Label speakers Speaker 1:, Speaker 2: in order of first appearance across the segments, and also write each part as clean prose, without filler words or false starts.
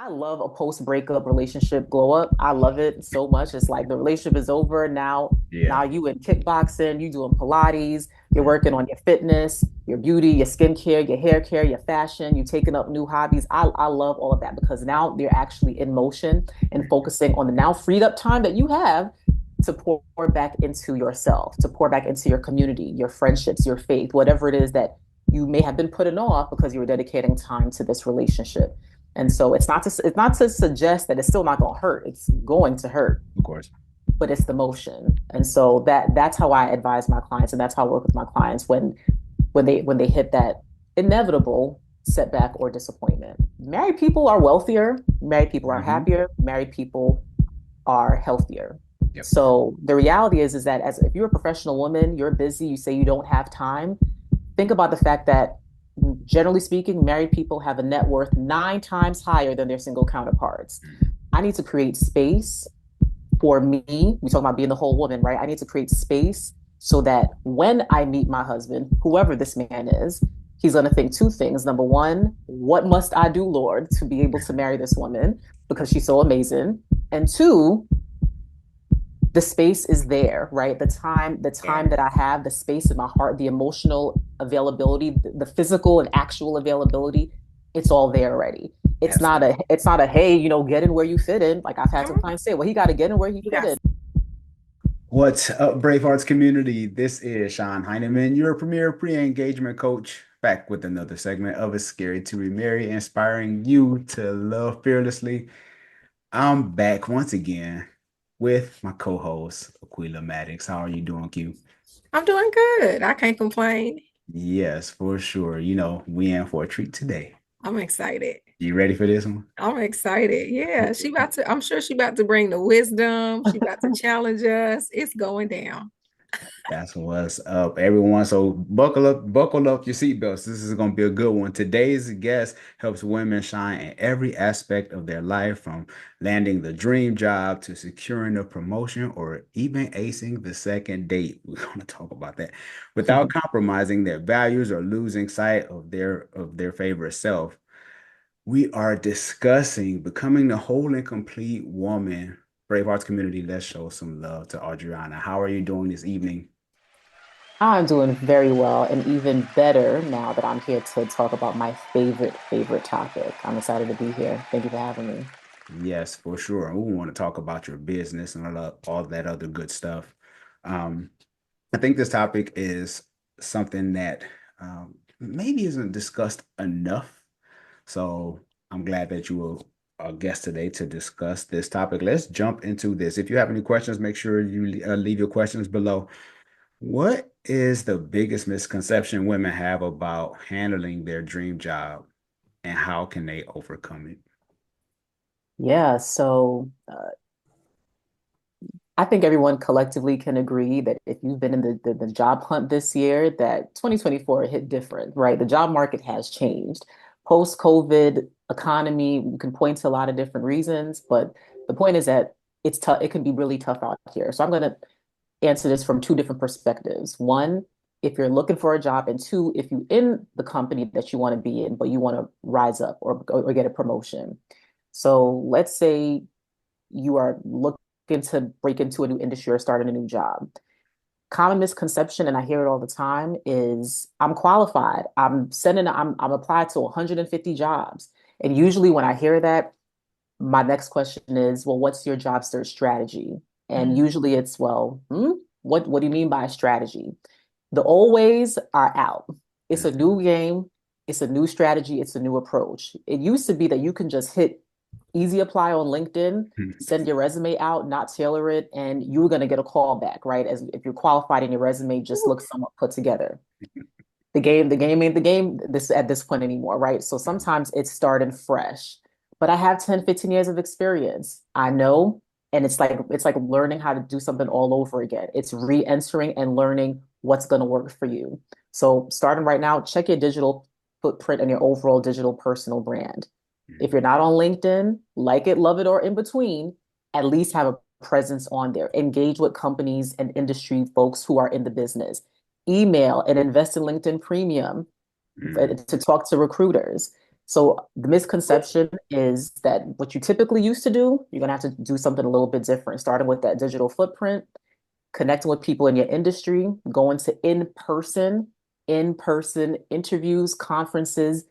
Speaker 1: I love a post-breakup relationship glow up. I love it so much. It's like the relationship is over. Now
Speaker 2: Yeah.
Speaker 1: you in kickboxing, you doing Pilates, you're
Speaker 2: Mm.
Speaker 1: working on your fitness, your beauty, your skincare, your hair care, your fashion, you taking up new hobbies. I love all of that because now you're actually in motion and focusing on the now freed up time that you have to pour back into yourself, to pour back into your community, your friendships, your faith, whatever it is that you may have been putting off because you were dedicating time to this relationship. And so it's not to suggest that it's still not going to hurt. It's going to hurt,
Speaker 2: Of course.
Speaker 1: but it's the motion. And so that's how I advise my clients, and that's how I work with my clients when they hit that inevitable setback or disappointment. Married people are wealthier. Married people are
Speaker 2: Hmm.
Speaker 1: happier. Married people are healthier.
Speaker 2: Yep.
Speaker 1: So the reality is that as if you're a professional woman, you're busy, you say you don't have time, think about the fact that generally speaking, married people have a net worth 9 times higher than their single counterparts. I need to create space for me. We talk about being the whole woman, right? I need to create space so that when I meet my husband, whoever this man is, he's going to think two things. Number one, what must I do, Lord, to be able to marry this woman because she's so amazing? And two, the space is there, right? The time
Speaker 2: Yeah.
Speaker 1: that I have, the space in my heart, the emotional availability, the physical and actual availability, it's all there already. it's not
Speaker 2: Absolutely.
Speaker 1: a it's not a hey, get in where you fit in. Like I've had some
Speaker 2: Mhm.
Speaker 1: clients say, well, he got to get in where he
Speaker 2: You
Speaker 1: fit
Speaker 2: got
Speaker 1: in.
Speaker 2: What's up, Bravehearts community? This is Sean Heineman, your premier pre-engagement coach, back with another segment of It's Scary to Remarry, inspiring you to love fearlessly. I'm back once again with my co-host, Aqueela Maddox. How are you doing, Q?
Speaker 3: I'm doing good. I can't complain.
Speaker 2: Yes, for sure. We in for a treat today.
Speaker 3: I'm excited.
Speaker 2: You ready for this one?
Speaker 3: I'm excited. Yeah, I'm sure she about to bring the wisdom. She about to challenge us. It's going down.
Speaker 2: That's what's up, everyone. So buckle up your seatbelts. This is going to be a good one. Today's guest helps women shine in every aspect of their life, from landing the dream job to securing a promotion or even acing the second date. We're going to talk about that without compromising their values or losing sight of their favorite self. We are discussing becoming the whole and complete woman. Brave Arts community, let's show some love to Adriana. How are you doing this evening?
Speaker 1: I'm doing very well and even better now that I'm here to talk about my favorite topic. I'm excited to be here. Thank you for having me.
Speaker 2: Yes, for sure. And we want to talk about your business and all that other good stuff. Um, I think this topic is something that maybe isn't discussed enough. So I'm glad that you were a guest today to discuss this topic. Let's jump into this. If you have any questions, make sure you leave your questions below. What is the biggest misconception women have about handling their dream job, and how can they overcome it?
Speaker 1: Yeah, so I think everyone collectively can agree that if you've been in the job hunt this year, that 2024 hit different, right? The job market has changed. Post-COVID economy, you can point to a lot of different reasons, but the point is that it's tough. It can be really tough out here. So I'm going to answer this from two different perspectives. One, if you're looking for a job, and two, if you're in the company that you want to be in, but you want to rise up or get a promotion. So let's say you are looking to break into a new industry or start in a new job. Common misconception, and I hear it all the time, is I'm qualified. I'm applied to 150 jobs. And usually when I hear that, my next question is, well, what's your job search strategy? And
Speaker 2: Mm.
Speaker 1: usually it's, well, what do you mean by strategy? The old ways are out. It's a
Speaker 2: Mhm.
Speaker 1: new game. It's a new strategy. It's a new approach. It used to be that you can just hit easy apply on LinkedIn, send your resume out, not tailor it, and you're going to get a call back, right? As if you're qualified and your resume just looks somewhat put together. The game ain't the game this at this point anymore, right? So sometimes it's starting fresh. But I have 10, 15 years of experience. I know, and it's like learning how to do something all over again. It's re-entering and learning what's going to work for you. So starting right now, check your digital footprint and your overall digital personal brand. If you're not on LinkedIn, like it, love it, or in between, at least have a presence on there. Engage with companies and industry folks who are in the business. Email and invest in LinkedIn Premium
Speaker 2: Mhm.
Speaker 1: to talk to recruiters. So the misconception is that what you typically used to do, you're going to have to do something a little bit different, starting with that digital footprint, connecting with people in your industry, going to in person interviews, conferences,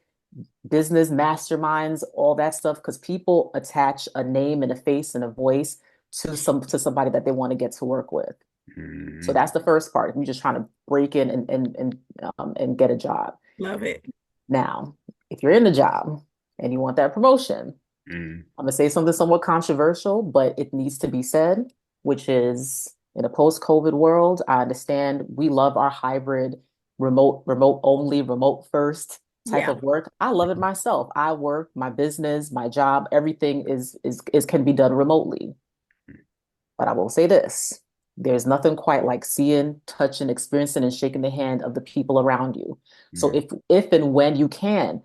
Speaker 1: business masterminds, all that stuff, because people attach a name and a face and a voice to somebody that they want to get to work with. So
Speaker 2: Mm-hmm.
Speaker 1: that's the first part. If you're just trying to break in and get a job.
Speaker 3: Love it.
Speaker 1: Now, if you're in the job and you want that promotion,
Speaker 2: Mm-hmm.
Speaker 1: I'm gonna say something somewhat controversial, but it needs to be said, which is in a post-COVID world, I understand we love our hybrid, remote only, remote first type
Speaker 3: Yeah.
Speaker 1: of work. I love it myself. I work, my business, my job, everything is can be done remotely. But I will say this, there's nothing quite like seeing, touching, experiencing, and shaking the hand of the people around you. So if and when you can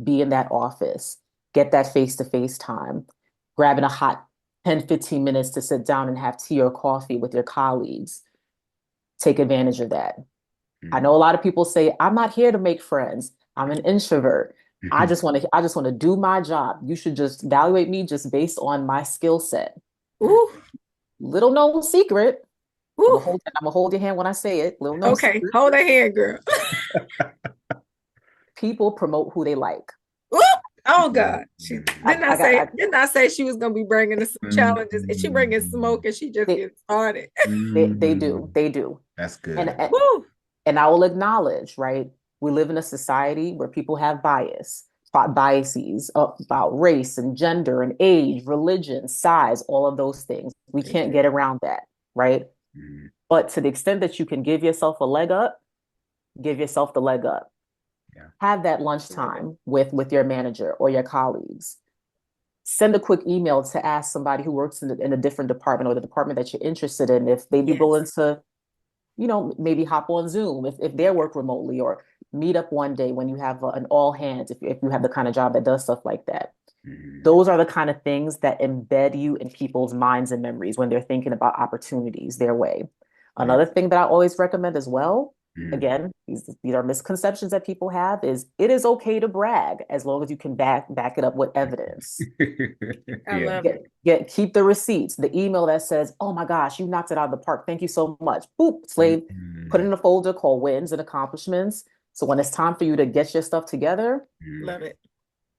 Speaker 1: be in that office, get that face-to-face time, grabbing a hot 10, 15 minutes to sit down and have tea or coffee with your colleagues, take advantage of that. I know a lot of people say, I'm not here to make friends. I'm an introvert. I just want to do my job. You should just evaluate me just based on my skill set.
Speaker 3: Ooh,
Speaker 1: Little known secret.
Speaker 3: ooh.
Speaker 1: I'm gonna hold your hand when I say it. Little known
Speaker 3: Okay,
Speaker 1: secret.
Speaker 3: hold her hand, girl.
Speaker 1: People promote who they like.
Speaker 3: Ooh. Oh God, she
Speaker 1: I, I got I,
Speaker 3: didn't I say she was gonna be bringing us some challenges, and she bringing smoke, and she just
Speaker 1: they,
Speaker 3: gets started.
Speaker 1: they do.
Speaker 2: That's
Speaker 1: And,
Speaker 2: good.
Speaker 1: and
Speaker 3: Woo.
Speaker 1: and I will acknowledge, right? We live in a society where people have biases about race and gender and age, religion, size, all of those things. We
Speaker 3: They
Speaker 1: can't
Speaker 3: do.
Speaker 1: get around that, right?
Speaker 2: Mhm.
Speaker 1: But to the extent that you can give yourself a leg up, give yourself the leg up.
Speaker 2: Yeah.
Speaker 1: Have that
Speaker 3: Love it.
Speaker 1: lunchtime with your manager or your colleagues. Send a quick email to ask somebody who works in a different department or the department that you're interested in if they'd be willing
Speaker 3: Yes.
Speaker 1: to, maybe hop on Zoom if they work remotely or meet up one day when you have an all hands if you have the kind of job that does stuff like that.
Speaker 2: Mhm.
Speaker 1: Those are the kind of things that embed you in people's minds and memories when they're thinking about opportunities their way.
Speaker 2: Yeah.
Speaker 1: Another thing that I always recommend as well,
Speaker 2: Mhm.
Speaker 1: again, these are misconceptions that people have, is it is okay to brag as long as you can back it up with evidence.
Speaker 3: I
Speaker 2: Yeah.
Speaker 3: love it.
Speaker 1: Keep the receipts, the email that says, "Oh my gosh, you knocked it out of the park. Thank you so much." Boop, slave, put it
Speaker 2: Mhm.
Speaker 1: in a folder called wins and accomplishments. So when it's time for you to get your stuff together,
Speaker 3: Love it.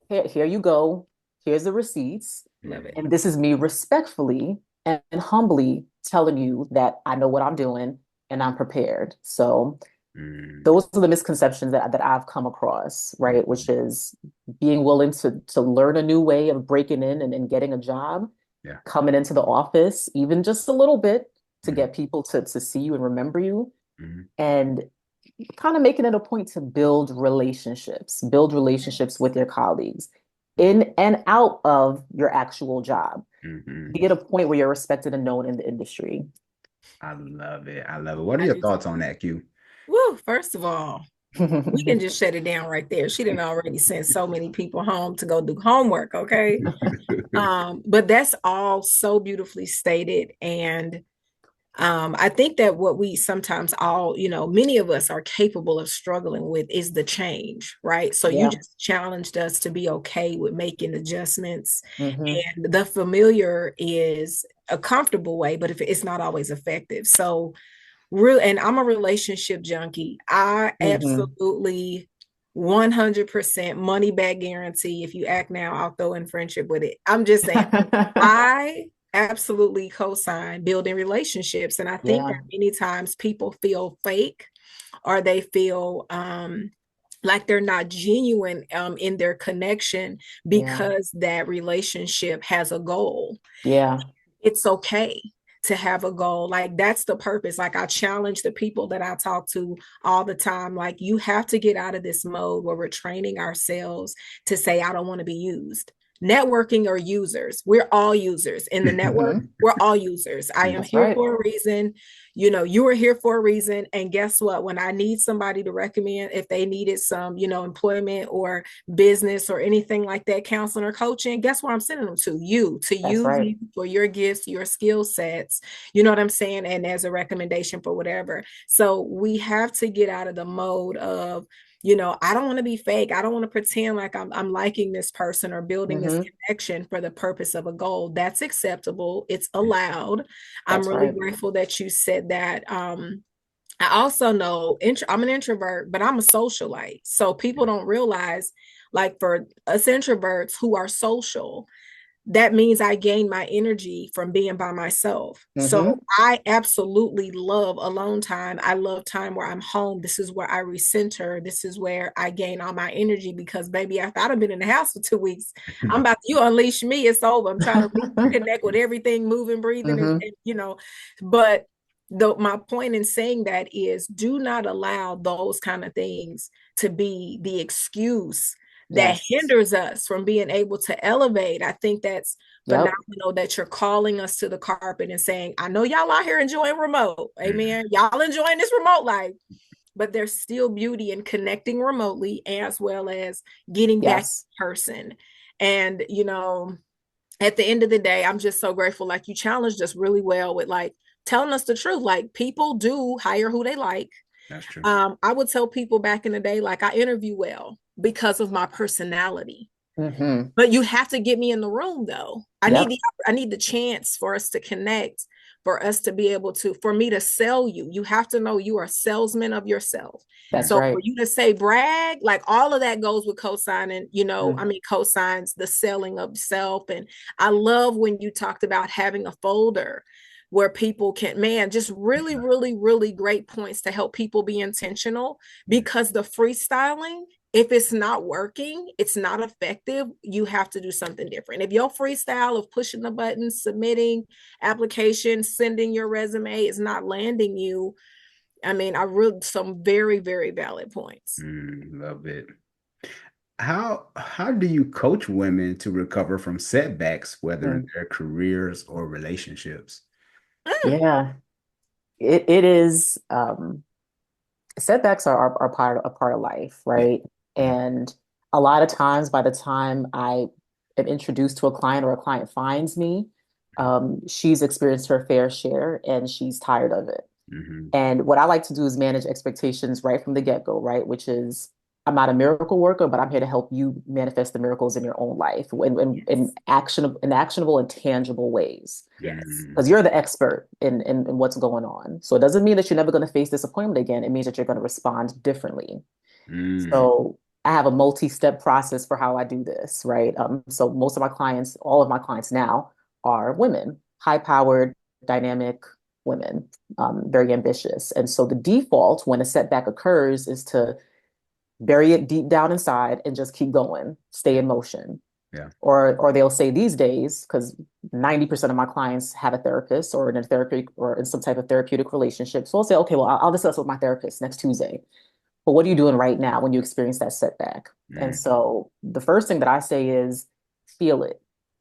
Speaker 1: here you go. Here's the receipts.
Speaker 3: Love it.
Speaker 1: And this is me respectfully and humbly telling you that I know what I'm doing and I'm prepared. So
Speaker 2: Mhm.
Speaker 1: those are the misconceptions that I've come across, right? Which
Speaker 2: Mhm.
Speaker 1: is being willing to learn a new way of breaking in and getting a job,
Speaker 2: Yeah.
Speaker 1: coming into the office, even just a little bit to
Speaker 2: Mhm.
Speaker 1: get people to see you and remember you,
Speaker 2: Mhm.
Speaker 1: and kind of making it a point to build relationships with your colleagues in and out of your actual job.
Speaker 2: Mhm.
Speaker 1: Be at a point where you're respected and known in the industry.
Speaker 2: I love it. I love it. What are
Speaker 3: I
Speaker 2: your
Speaker 3: do
Speaker 2: thoughts
Speaker 3: too.
Speaker 2: on that, Q?
Speaker 3: Woo. First of all, we can just shut it down right there. She didn't already send so many people home to go do homework, okay? But that's all so beautifully stated. And I think that what we sometimes all, many of us are capable of struggling with is the change, right? So you
Speaker 1: Yeah.
Speaker 3: just challenged us to be okay with making adjustments.
Speaker 1: Hmm.
Speaker 3: And the familiar is a comfortable way, but if it's not always effective. So real, and I'm a relationship junkie. I
Speaker 1: Hmm.
Speaker 3: absolutely 100% money back guarantee. If you act now, I'll throw in friendship with it. I'm just saying, I absolutely co-sign building relationships. And I think that
Speaker 1: Yeah.
Speaker 3: many times people feel fake or they feel like they're not genuine in their connection
Speaker 1: Yeah.
Speaker 3: because that relationship has a goal.
Speaker 1: Yeah.
Speaker 3: It's okay to have a goal. Like that's the purpose. Like I challenge the people that I talk to all the time. Like you have to get out of this mode where we're training ourselves to say, I don't want to be used. Networking or users. We're all users in the network.
Speaker 1: Hmm.
Speaker 3: We're all users. I am
Speaker 1: That's
Speaker 3: here
Speaker 1: right.
Speaker 3: for a reason. You are here for a reason. And guess what? When I need somebody to recommend, if they needed some, employment or business or anything like that, counseling or coaching, guess where I'm sending them to? You, to
Speaker 1: That's
Speaker 3: use
Speaker 1: right.
Speaker 3: you for your gifts, your skill sets, you know what I'm saying? And as a recommendation for whatever. So we have to get out of the mode of I don't want to be fake. I don't want to pretend like I'm liking this person or building this
Speaker 1: Hmm.
Speaker 3: connection for the purpose of a goal. That's acceptable. It's allowed. I'm
Speaker 1: That's
Speaker 3: really
Speaker 1: right.
Speaker 3: grateful that you said that. I also know I'm an introvert, but I'm a socialite. So people don't realize, like for us introverts who are social, that means I gain my energy from being by myself. So
Speaker 1: Hmm.
Speaker 3: I absolutely love alone time. I love time where I'm home. This is where I recenter. This is where I gain all my energy because, baby, after I've been in the house for 2 weeks, I'm about to, you unleash me. It's over. I'm trying to reconnect with everything, moving, breathing,
Speaker 1: Hmm.
Speaker 3: but my point in saying that is do not allow those kind of things to be the excuse that
Speaker 1: Yes.
Speaker 3: hinders us from being able to elevate. I think that's
Speaker 1: Yep.
Speaker 3: phenomenal that you're calling us to the carpet and saying, I know y'all out here enjoying remote. Amen. Y'all enjoying this remote life, but there's still beauty in connecting remotely as well as getting back
Speaker 1: Yes.
Speaker 3: in person. And, at the end of the day, I'm just so grateful. Like you challenged us really well with like telling us the truth. Like people do hire who they like.
Speaker 2: That's true.
Speaker 3: I would tell people back in the day, like I interview well because of my personality.
Speaker 1: Hmm.
Speaker 3: But you have to get me in the room though.
Speaker 1: Yep.
Speaker 3: I need the chance for us to connect, for us to be able to, for me to sell you. You have to know you are a salesman of yourself.
Speaker 1: That's
Speaker 3: So for
Speaker 1: right.
Speaker 3: you to say brag, like all of that goes with co-signing,
Speaker 1: Mm.
Speaker 3: co-signs the selling of self. And I love when you talked about having a folder where people can, man, just really, really, really great points to help people be intentional because the freestyling, if it's not working, it's not effective, you have to do something different. If your freestyle of pushing the buttons, submitting application, sending your resume is not landing you, I mean, I wrote some very, very valid points.
Speaker 2: Love it. How do you coach women to recover from setbacks, whether in
Speaker 1: Mm.
Speaker 2: their careers or relationships?
Speaker 3: Mm,
Speaker 1: Yeah. It is setbacks are a part of life,
Speaker 2: Yeah.
Speaker 1: right?
Speaker 2: Mhm.
Speaker 1: And a lot of times by the time I am introduced to a client or a client finds me, she's experienced her fair share and she's tired of it.
Speaker 2: Mhm.
Speaker 1: And what I like to do is manage expectations right from the get-go, right? Which is I'm not a miracle worker, but I'm here to help you manifest the miracles in your own life
Speaker 3: yes.
Speaker 1: in actionable and tangible ways.
Speaker 3: Yes.
Speaker 2: Mhm.
Speaker 1: Because you're the expert in what's going on. So it doesn't mean that you're never going to face disappointment again. It means that you're going to respond differently.
Speaker 2: Mm.
Speaker 1: So I have a multi-step process for how I do this, right? So most of my clients, all of my clients now are women, high-powered, dynamic women, very ambitious. And so the default when a setback occurs is to bury it deep down inside and just keep going, stay
Speaker 2: Yeah.
Speaker 1: in motion.
Speaker 2: Yeah.
Speaker 1: Or they'll say these days, because 90% of my clients have a therapist or in a therapy or in some type of therapeutic relationship. So I'll say, okay, well, I'll discuss with my therapist next Tuesday. But what are you doing right now when you experience that setback? And
Speaker 2: Mm.
Speaker 1: so the first thing that I say is feel it.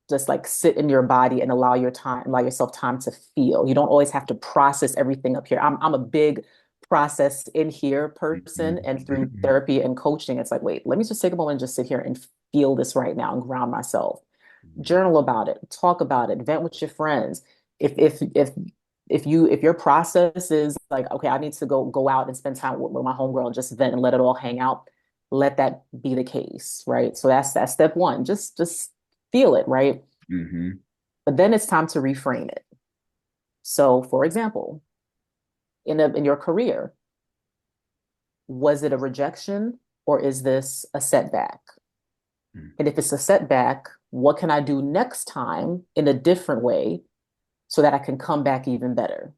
Speaker 1: Just like sit in your body and allow yourself time to feel. You don't always have to process everything up here. I'm a big process in here person. And through
Speaker 2: Mhm.
Speaker 1: therapy and coaching, it's like, wait, let me just take a moment and just sit here and feel this right now and ground myself. Journal about it, talk about it, vent with your friends. If if if if your process is like, okay, I need to go out and spend time with my homegirl and just vent and let it all hang out, let that be the case, right? So that's step one. Just feel it, right?
Speaker 2: Mhm.
Speaker 1: But then it's time to reframe it. So, for example, in your career, was it a rejection or is this a setback?
Speaker 2: Mhm.
Speaker 1: And if it's a setback, what can I do next time in a different way so that I can come back even better?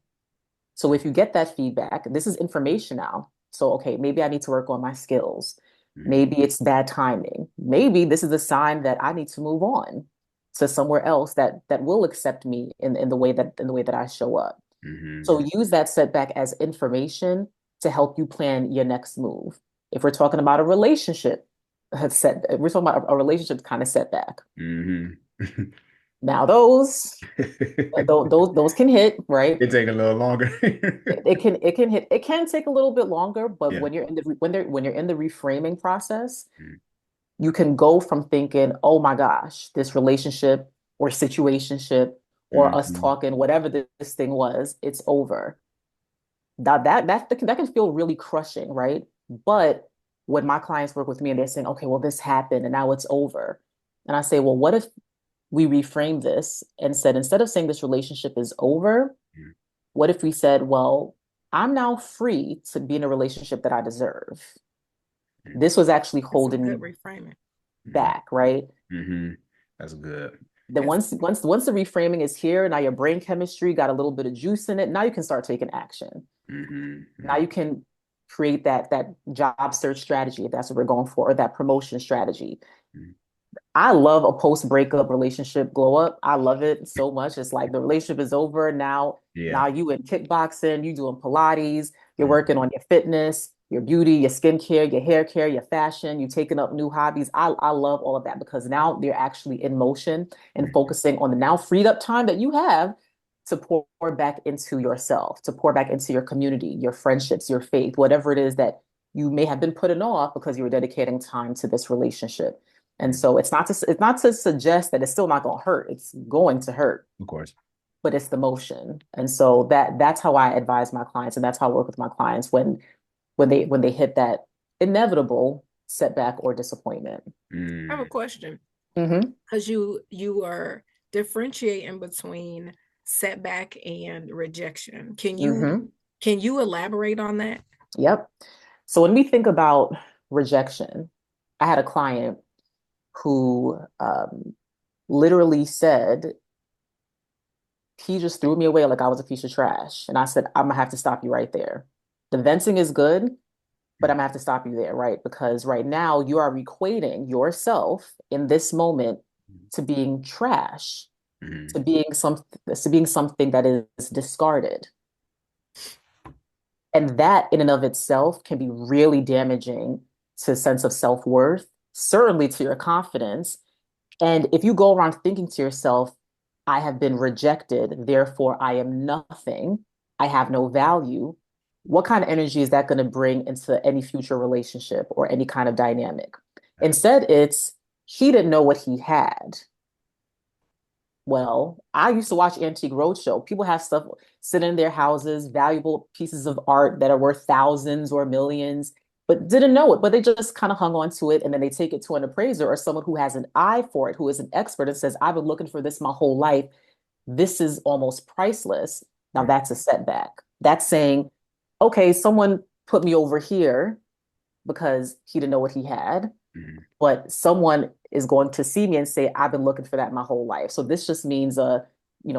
Speaker 1: So if you get that feedback, this is information now. So, okay, maybe I need to work on my skills.
Speaker 2: Mhm.
Speaker 1: Maybe it's bad timing. Maybe this is a sign that I need to move on to somewhere else that will accept me in the way that I show up. So
Speaker 2: Mhm.
Speaker 1: use that setback as information to help you plan your next move. If we're talking about a relationship, we're talking about a relationship kind of setback.
Speaker 2: Mhm.
Speaker 1: Now those can hit, right?
Speaker 2: It take a little longer.
Speaker 1: It can take a little bit longer, but
Speaker 2: Yeah.
Speaker 1: when you're in the reframing process,
Speaker 2: Mm.
Speaker 1: you can go from thinking, oh my gosh, this relationship or situationship or us
Speaker 2: Mhm.
Speaker 1: talking, whatever this thing was, it's over. That can feel really crushing, right? But when my clients work with me and they're saying, okay, well, this happened and now it's over. And I say, well, what if we reframe this and said, instead of saying this relationship is over,
Speaker 2: Mm,
Speaker 1: what if we said, well, I'm now free to be in a relationship that I deserve?
Speaker 2: mm,
Speaker 1: This was actually
Speaker 3: That's a
Speaker 1: holding
Speaker 3: good
Speaker 1: me
Speaker 3: reframing.
Speaker 2: mm,
Speaker 1: back, right?
Speaker 2: mm. That's good.
Speaker 1: Then
Speaker 3: That's
Speaker 1: once the reframing is here, now your brain chemistry got a little bit of juice in it. Now you can start taking action. Now
Speaker 2: Mm.
Speaker 1: you can create that job search strategy if that's what we're going for, or that promotion strategy.
Speaker 2: Mm.
Speaker 1: I love a post breakup relationship glow up. I love it so much. It's like the relationship is over now.
Speaker 2: Yeah.
Speaker 1: Now you in kickboxing, you doing Pilates, you're
Speaker 2: Mm.
Speaker 1: working on your fitness, your beauty, your skincare, your hair care, your fashion, you taking up new hobbies. I love all of that because now you're actually in motion and
Speaker 2: Mm.
Speaker 1: focusing on the now freed up time that you have to pour back into yourself, to pour back into your community, your friendships, your faith, whatever it is that you may have been putting off because you were dedicating time to this relationship. And
Speaker 2: Mm.
Speaker 1: so it's not to suggest that it's still not going to hurt. It's going to hurt,
Speaker 2: Of course.
Speaker 1: but it's the motion. And so that's how I advise my clients, and that's how I work with my clients when they hit that inevitable setback or disappointment.
Speaker 3: I have a
Speaker 2: Mm.
Speaker 3: question
Speaker 1: Hmm.
Speaker 3: because you are differentiating between setback and rejection.
Speaker 1: Hmm.
Speaker 3: Can you elaborate on that?
Speaker 1: Yep. So when we think about rejection, I had a client who literally said he just threw me away like I was a piece of trash. And I said, I'm gonna have to stop you right there. The venting is good, but I'm gonna have to stop you there, right? Because right now you are equating yourself in this moment to being trash, to
Speaker 2: Mm.
Speaker 1: being something that is discarded. And that in and of itself can be really damaging to a sense of self-worth, certainly to your confidence. And if you go around thinking to yourself, I have been rejected, therefore I am nothing, I have no value, what kind of energy is that going to bring into any future relationship or any kind of dynamic? Instead, it's he didn't know what he had. Well, I used to watch Antique Roadshow. People have stuff sitting in their houses, valuable pieces of art that are worth thousands or millions, but didn't know it. But they just kind of hung on to it. And then they take it to an appraiser or someone who has an eye for it, who is an expert and says, I've been looking for this my whole life. This is almost priceless. Now
Speaker 2: Mm.
Speaker 1: that's a setback. That's saying, okay, someone put me over here because he didn't know what he had,
Speaker 2: Mm.
Speaker 1: but someone is going to see me and say, I've been looking for that my whole life. So this just means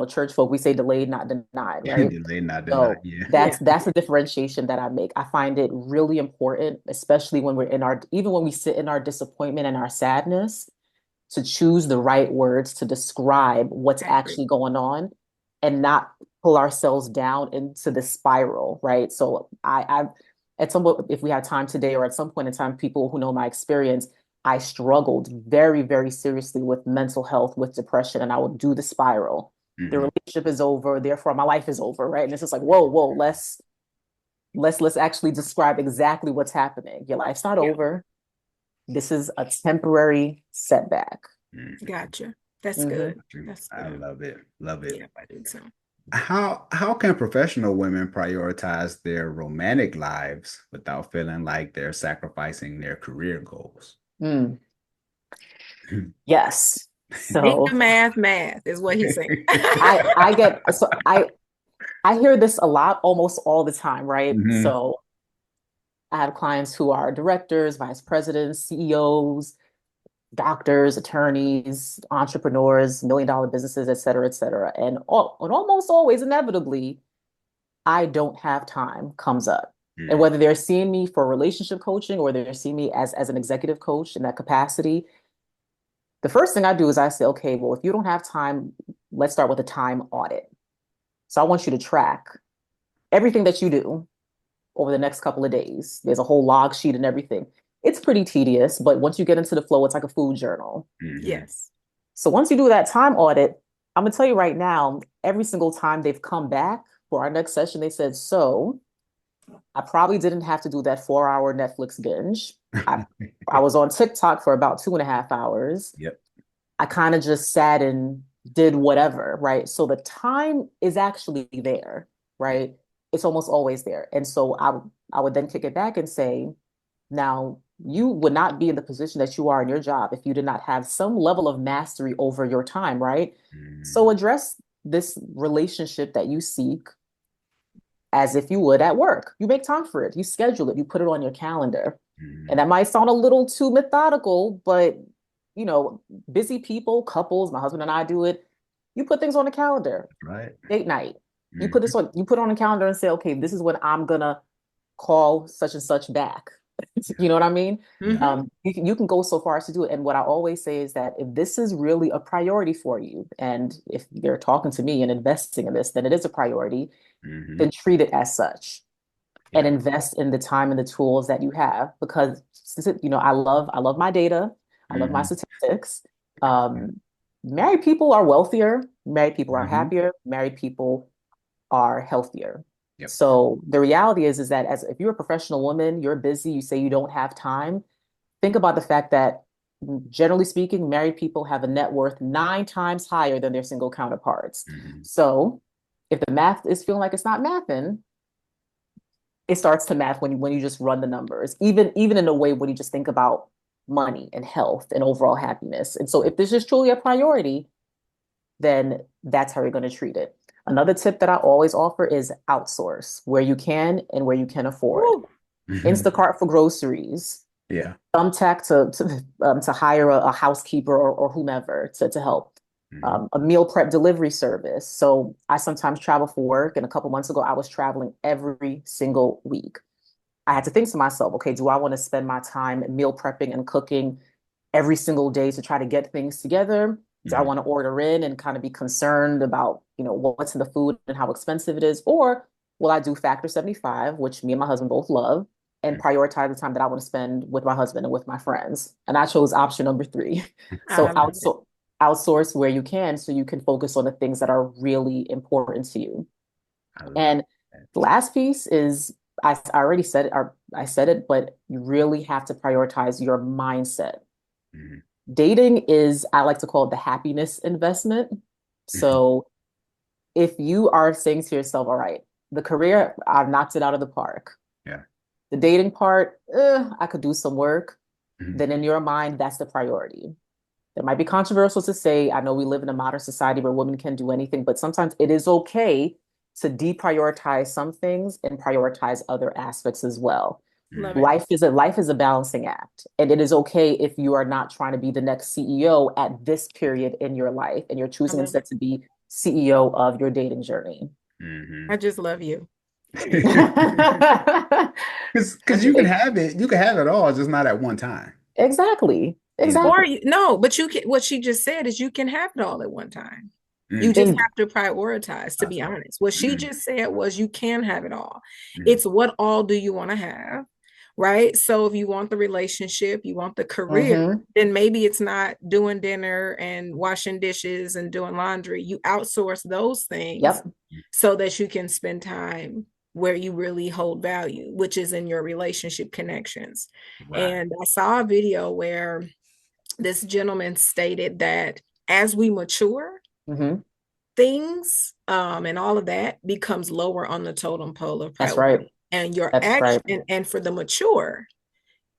Speaker 1: church folk, we say delayed, not denied, right?
Speaker 2: Delay not denied.
Speaker 1: So
Speaker 2: Yeah.
Speaker 3: Yeah,
Speaker 1: that's the differentiation that I make. I find it really important, especially when we're in our, even when we sit in our disappointment and our sadness, to choose the right words to describe what's
Speaker 3: I agree.
Speaker 1: actually going on and not pull ourselves down into the spiral, right? So I at some point, if we have time today or at some point in time, people who know my experience, I struggled very, very seriously with mental health, with depression, and I would do the spiral. The
Speaker 2: Hmm.
Speaker 1: relationship is over, therefore my life is over, right? And it's just like, whoa, whoa, let's actually describe exactly what's happening. Your life's not
Speaker 3: Yeah,
Speaker 1: over. This is a temporary setback.
Speaker 3: gotcha. That's
Speaker 1: Hmm.
Speaker 3: good. That's
Speaker 2: I
Speaker 3: good.
Speaker 2: love it. Love it.
Speaker 3: Yeah, I do too.
Speaker 2: How can professional women prioritize their romantic lives without feeling like they're sacrificing their career goals?
Speaker 1: Mm. Yes.
Speaker 3: Make
Speaker 1: So
Speaker 3: the math is what he's saying.
Speaker 1: I get so I hear this a lot, almost all the time, right?
Speaker 2: Hmm.
Speaker 1: So I have clients who are directors, vice presidents, CEOs, doctors, attorneys, entrepreneurs, million-dollar businesses, et cetera, et cetera. And almost always, inevitably, I don't have time comes up. And
Speaker 2: Hmm.
Speaker 1: whether they're seeing me for relationship coaching or they're seeing me as an executive coach in that capacity, the first thing I do is I say, okay, well, if you don't have time, let's start with a time audit. So I want you to track everything that you do over the next couple of days. There's a whole log sheet and everything. It's pretty tedious, but once you get into the flow, it's like a food journal.
Speaker 2: Hmm.
Speaker 3: Yes.
Speaker 1: So once you do that time audit, I'm gonna tell you right now, every single time they've come back for our next session, they said, so I probably didn't have to do that 4 hour Netflix binge. I was on TikTok for about 2.5 hours.
Speaker 2: Yep.
Speaker 1: I kind of just sat and did whatever, right? So the time is actually there, right? It's almost always there. And so I would then kick it back and say, now You would not be in the position that you are in your job if you did not have some level of mastery over your time, right? So
Speaker 2: Mm-hmm.
Speaker 1: address this relationship that you seek as if you would at work. You make time for it, you schedule it, you put it on your calendar. And that might sound a little too methodical, but you know, busy people, couples, my husband and I do it. You put things on the calendar,
Speaker 2: Right.
Speaker 1: date night.
Speaker 2: Mm-hmm.
Speaker 1: You put it on the calendar and say, okay, this is when I'm gonna call such and such back. You know what I mean?
Speaker 2: Yeah.
Speaker 3: Mm-hmm.
Speaker 1: You can go so far as to do it. And what I always say is that if this is really a priority for you, and if you're talking to me and investing in this, then it is a priority,
Speaker 2: Mm-hmm.
Speaker 1: then treat it as such and
Speaker 2: Yeah.
Speaker 1: invest in the time and the tools that you have because you know I love my data, I love my
Speaker 2: Mm-hmm.
Speaker 1: statistics. um Married people are wealthier, married people are
Speaker 2: Mm-hmm.
Speaker 1: happier, married people are healthier.
Speaker 2: Yep.
Speaker 1: So the reality is that as if you're a professional woman, you're busy, you say you don't have time, think about the fact that generally speaking, married people have a net worth 9 times higher than their single counterparts.
Speaker 2: Mm-hmm.
Speaker 1: So if the math is feeling like it's not mathing, it starts to math when you just run the numbers, even in a way when you just think about money and health and overall happiness. And so if this is truly a priority, then that's how you're going to treat it. Another tip that I always offer is outsource where you can and where you can afford.
Speaker 3: Woo.
Speaker 1: Instacart for groceries,
Speaker 2: Yeah.
Speaker 1: Thumbtack to hire a housekeeper or whomever to help.
Speaker 2: Mm-hmm.
Speaker 1: A meal prep delivery service. So I sometimes travel for work, and a couple months ago I was traveling every single week. I had to think to myself, okay, do I want to spend my time meal prepping and cooking every single day to try to get things together? Do I
Speaker 2: Mm-hmm.
Speaker 1: want to order in and kind of be concerned about, you know, what's in the food and how expensive it is? Or will I do Factor 75, which me and my husband both love, and prioritize the time that I want to spend with my husband and with my friends? And I chose option number three.
Speaker 3: I
Speaker 1: So
Speaker 3: love it.
Speaker 1: outsource where you can so you can focus on the things that are really important to you.
Speaker 2: I love
Speaker 1: And
Speaker 2: that.
Speaker 1: the last piece is I already said it, or I said it, but you really have to prioritize your mindset.
Speaker 2: Mm-hmm.
Speaker 1: Dating is, I like to call it the happiness investment.
Speaker 2: Mm-hmm.
Speaker 1: So if you are saying to yourself, all right, the career, I've knocked it out of the park.
Speaker 2: Yeah.
Speaker 1: The dating part, I could do some work.
Speaker 2: Mm-hmm.
Speaker 1: Then in your mind, that's the priority. That might be controversial to say. I know we live in a modern society where women can do anything, but sometimes it is okay to deprioritize some things and prioritize other aspects as well.
Speaker 3: Love it.
Speaker 1: Life is a balancing act, and it is okay if you are not trying to be the next CEO at this period in your life, and you're
Speaker 3: I
Speaker 1: choosing
Speaker 3: love it.
Speaker 1: instead to be CEO of your dating journey.
Speaker 3: I just love you. I
Speaker 2: Because you can
Speaker 3: just
Speaker 2: have it, you can have it all, just not at one time.
Speaker 1: Exactly,
Speaker 2: You know.
Speaker 3: or
Speaker 1: exactly.
Speaker 3: you no, but you can what she just said is you can have it all at one time. You
Speaker 2: Mm.
Speaker 3: just
Speaker 1: And
Speaker 3: have to prioritize, to
Speaker 2: That's
Speaker 3: be
Speaker 2: right.
Speaker 3: honest. What she
Speaker 2: Mm.
Speaker 3: just said was you can have it all.
Speaker 2: Mm.
Speaker 3: It's what all do you want to have? Right. So if you want the relationship, you want the career,
Speaker 1: mhm,
Speaker 3: then maybe it's not doing dinner and washing dishes and doing laundry. You outsource those things
Speaker 1: yep.
Speaker 3: so that you can spend time where you really hold value, which is in your relationship connections.
Speaker 2: Right.
Speaker 3: And I saw a video where this gentleman stated that as we mature,
Speaker 1: Mhm.
Speaker 3: things and all of that becomes lower on the totem pole of
Speaker 1: That's right.
Speaker 3: priority. And your
Speaker 1: That's right.
Speaker 3: action, and for the mature,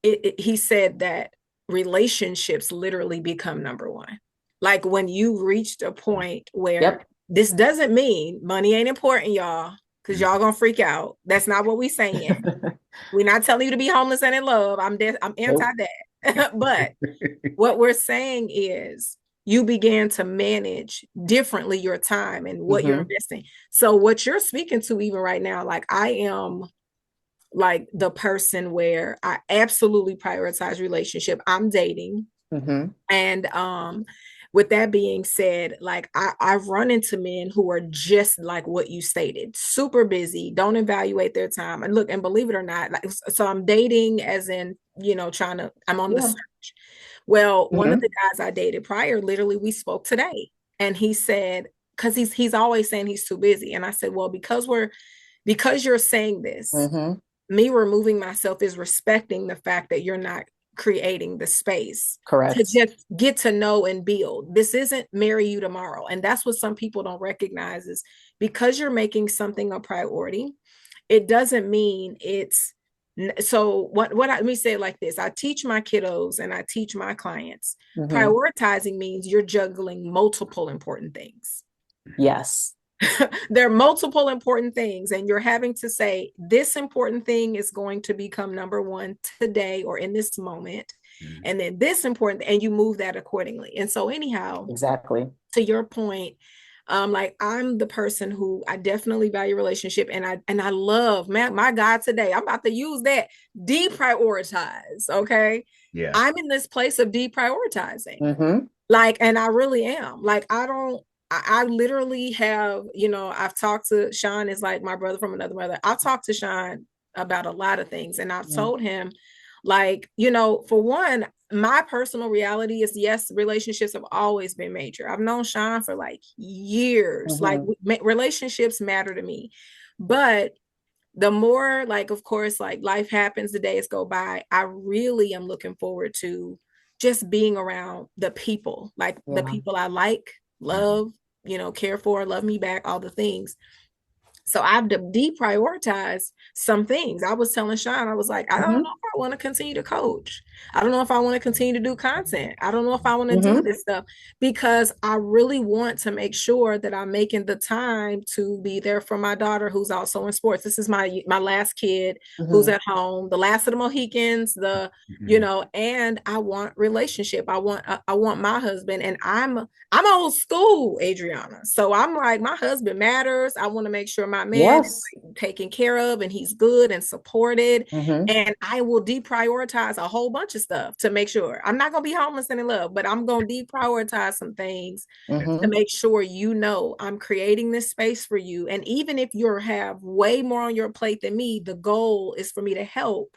Speaker 3: he said that relationships literally become number one. Like when you reached a point where
Speaker 1: Yep.
Speaker 3: this doesn't mean money ain't important, y'all, because
Speaker 2: Mm.
Speaker 3: y'all gonna freak out. That's not what we saying. We're not telling you to be homeless and in love. I'm anti
Speaker 1: Nope.
Speaker 3: that. But what we're saying is you began to manage differently your time and what you're
Speaker 1: Mhm.
Speaker 3: investing. So what you're speaking to even right now, like I am like the person where I absolutely prioritize relationship. I'm dating.
Speaker 1: Mhm.
Speaker 3: And with that being said, like I've run into men who are just like what you stated, super busy, don't evaluate their time. And look, and believe it or not, like so I'm dating as in, I'm on the
Speaker 1: Yeah.
Speaker 3: search. Well, one of
Speaker 1: Mhm.
Speaker 3: the guys I dated prior, literally we spoke today. And he said, because he's always saying he's too busy. And I said, well, because you're saying this,
Speaker 1: Mhm.
Speaker 3: me removing myself is respecting the fact that you're not creating the space to
Speaker 1: Correct.
Speaker 3: just get to know and build. This isn't marry you tomorrow. And that's what some people don't recognize is because you're making something a priority, it doesn't mean it's So let me say it like this. I teach my kiddos and I teach my clients.
Speaker 1: Mm-hmm.
Speaker 3: Prioritizing means you're juggling multiple important things.
Speaker 1: Yes.
Speaker 3: There are multiple important things, and you're having to say, this important thing is going to become number one today or in this moment.
Speaker 2: Mm-hmm.
Speaker 3: And then this important, and you move that accordingly. And so, anyhow,
Speaker 1: Exactly.
Speaker 3: to your point, like I'm the person who I definitely value relationship, and I love, man, my God, today I'm about to use that, deprioritize. Okay.
Speaker 2: Yeah.
Speaker 3: I'm in this place of deprioritizing.
Speaker 1: Mm-hmm.
Speaker 3: Like, and I really am. Like, I literally have, I've talked to Sean, is like my brother from another mother. I've talked to Sean about a lot of things, and I've told him, like, for one, my personal reality is, yes, relationships have always been major. I've known Sean for like years. Like,
Speaker 1: Mm-hmm.
Speaker 3: relationships matter to me. But the more, like, of course, like life happens, the days go by, I really am looking forward to just being around the people, like the
Speaker 1: Yeah.
Speaker 3: people I like,
Speaker 2: Mm-hmm.
Speaker 3: love, care for, love me back, all the things. So I've deprioritized some things. I was telling Sean, I was like, I don't know
Speaker 1: Mm-hmm.
Speaker 3: if I want to continue to coach. I don't know if I want to continue to do content. I don't know if I want to do
Speaker 1: Mm-hmm.
Speaker 3: this stuff, because I really want to make sure that I'm making the time to be there for my daughter, who's also in sports. This is my last kid who's
Speaker 1: Mm-hmm.
Speaker 3: at home, the last of the Mohicans, and I want relationship. I want my husband, and I'm old school, Adriana. So I'm like, my husband matters. I want to make sure my man is
Speaker 1: Yes.
Speaker 3: like taken care of and he's good and supported.
Speaker 1: Mm-hmm.
Speaker 3: And I will deprioritize a whole bunch of stuff to make sure I'm not going to be homeless and in love, but I'm going to deprioritize some things to
Speaker 1: Mm-hmm.
Speaker 3: make sure I'm creating this space for you. And even if you have way more on your plate than me, the goal is for me to help,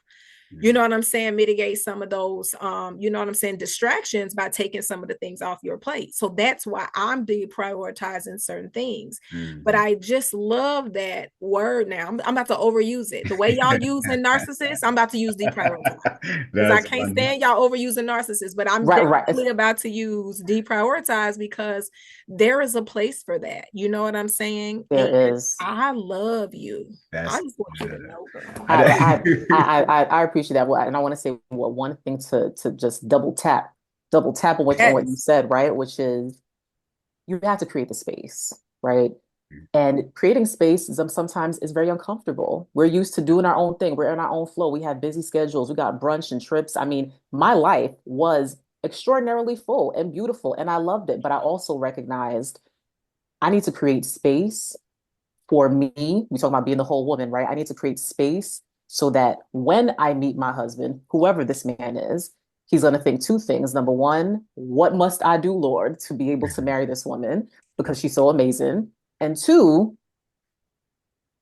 Speaker 3: what I'm saying, mitigate some of those, what I'm saying, distractions by taking some of the things off your plate. So that's why I'm deprioritizing certain things. But
Speaker 2: Mm-hmm.
Speaker 3: I just love that word now. I'm about to overuse it. The way y'all using narcissists, I'm about to use deprioritize, because I
Speaker 2: That's
Speaker 3: can't
Speaker 2: funny.
Speaker 3: stand y'all overusing narcissists, but I'm
Speaker 1: Right, right.
Speaker 3: definitely about to use deprioritize, because there is a place for that. You know what I'm saying? And
Speaker 1: There is.
Speaker 3: I love you. I
Speaker 2: That's
Speaker 3: just want you to
Speaker 2: good.
Speaker 3: know that.
Speaker 1: I appreciate that. Well, and I want to say, well, one thing to just double tap on what you
Speaker 3: Yes.
Speaker 1: said, right? Which is you have to create the space, right? And creating space sometimes is very uncomfortable. We're used to doing our own thing. We're in our own flow. We have busy schedules. We got brunch and trips. I mean, my life was extraordinarily full and beautiful, and I loved it. But I also recognized I need to create space for me. We talk about being the whole woman, right? I need to create space so that when I meet my husband, whoever this man is, he's going to think two things. Number one, what must I do, Lord, to be able to marry this woman because she's so amazing? And two,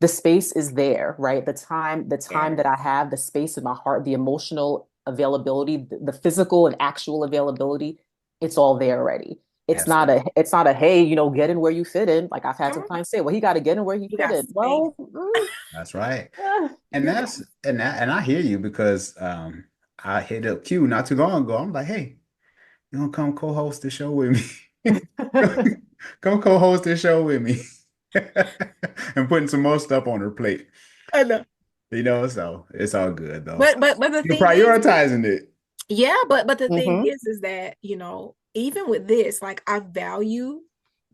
Speaker 1: the space is there, right? The time
Speaker 3: Yes.
Speaker 1: that I have, the space in my heart, the emotional availability, the physical and actual availability, it's all there already.
Speaker 2: Absolutely.
Speaker 1: It's not a hey, get in where you fit in. Like I've had
Speaker 3: Come
Speaker 1: some
Speaker 3: on.
Speaker 1: clients say, well, he got to get in where he
Speaker 3: You
Speaker 1: fit
Speaker 3: got
Speaker 1: in.
Speaker 3: space.
Speaker 1: Well,
Speaker 2: That's right. And
Speaker 3: You got
Speaker 2: that's and I hear you because I hit up Q not too long ago. I'm like, hey, you gonna come co-host the show with me? Come co-host the show with me. And putting some more stuff on her plate.
Speaker 3: I know.
Speaker 2: So it's all good though.
Speaker 3: But the
Speaker 2: You're
Speaker 3: thing is,
Speaker 2: prioritizing it.
Speaker 3: yeah, but the thing
Speaker 1: hmm
Speaker 3: is that, even with this, like, I value